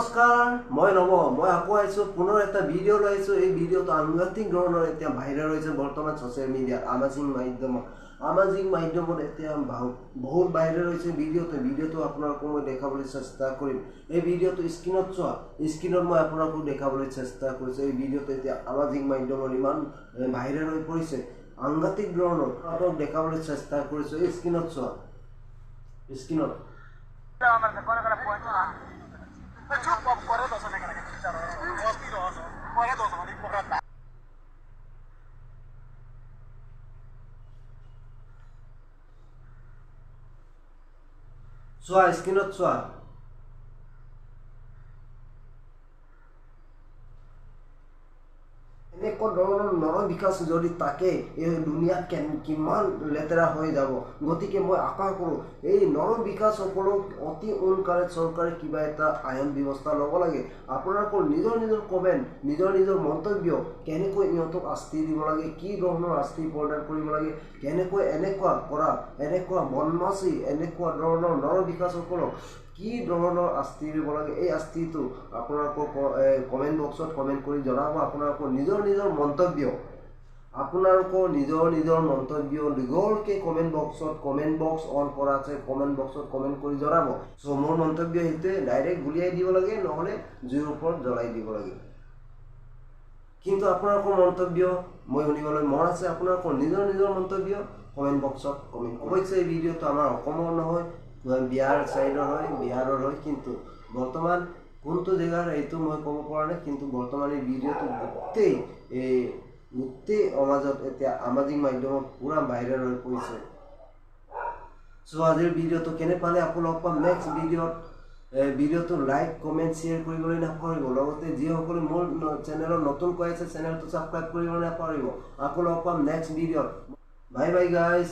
নমস্কাৰ মই নব মই আকৌ আহিছো পুনৰ এটা ভিডিঅ' লৈ আহিছো। এই ভিডিঅ'টো সাংঘাতিক ধৰণৰ এতিয়া ভাইৰেল হৈছে বৰ্তমান ছ'চিয়েল মিডিয়াত সামাজিক মাধ্যমত এতিয়া বহুত ভাইৰেল হৈছে ভিডিঅ'টো আপোনালোকক মই দেখাবলৈ চেষ্টা কৰিম। এই ভিডিঅ'টো স্ক্ৰীনত মই আপোনালোকক দেখাবলৈ চেষ্টা কৰিছোঁ। এই ভিডিঅ'টো এতিয়া সামাজিক মাধ্যমত ইমান ভাইৰেল হৈ পৰিছে, সাংঘাতিক ধৰণৰ আপোনালোকক দেখাবলৈ চেষ্টা কৰিছোঁ। এই স্ক্ৰীনত স্ক্ৰীনত চোৱা। এনেকুৱা ধৰণৰ নৰবিকাশ যদি থাকে এই দুনিয়াত কিমান লেতেৰা হৈ যাব। গতিকে মই আশা কৰোঁ এই নৰবিকাশসকলক অতি সোনকালে চৰকাৰে কিবা এটা আইন ব্যৱস্থা ল'ব লাগে। আপোনালোকৰ নিজৰ কমেণ্ট, নিজৰ মন্তব্য, কেনেকৈ ইহঁতক শাস্তি দিব লাগে, কি ধৰণৰ শাস্তি প্ৰদান কৰিব লাগে, কেনেকৈ এনেকুৱা বদমাচি এনেকুৱা ধৰণৰ নৰবিকাশসকলক কি ধৰণৰ শাস্তি দিব লাগে, এই শাস্তিটো আপোনালোকৰ কমেণ্ট বক্সত কমেণ্ট কৰি জনাব। আপোনালোকৰ নিজৰ মন্তব্য, দীঘলকৈ কমেণ্ট বক্স অন কৰা আছে, কমেণ্ট বক্সত কমেণ্ট কৰি জনাব। চ' মোৰ মন্তব্য সেইটোৱে, ডাইৰেক্ট গুলিয়াই দিব লাগে, নহ'লে জুইৰ ওপৰত জ্বলাই দিব লাগে। কিন্তু আপোনালোকৰ মন্তব্য মই শুনিবলৈ মন আছে। আপোনালোকৰ নিজৰ মন্তব্য কমেণ্ট বক্সত কমেণ্ট কৰিব। অৱশ্যে এই ভিডিঅ'টো আমাৰ অসমৰ নহয়, বিহাৰৰ চাইডৰ হয়, বিহাৰৰ হয়। কিন্তু বৰ্তমান কোনটো জেগাৰ এইটো মই ক'ব পৰা নাই। কিন্তু বৰ্তমান এই ভিডিঅ'টো গোটেই সমাজত এতিয়া সামাজিক মাধ্যমত পুৰা ভাইৰেল হৈ পৰিছে। চ' আজিৰ ভিডিঅ'টো কেনে পালে আপোনালোক পাম নেক্সট ভিডিঅ'টো লাইক কমেণ্ট শ্বেয়াৰ কৰিবলৈ নাপাহৰিব। লগতে যিসকলে মোৰ চেনেলত নতুনকৈ আছে চেনেলটো ছাবস্ক্ৰাইব কৰিবলৈ নাপাহৰিব। আকৌ লগ পাম নেক্সট ভিডিঅ'ত। বাই গাইজ।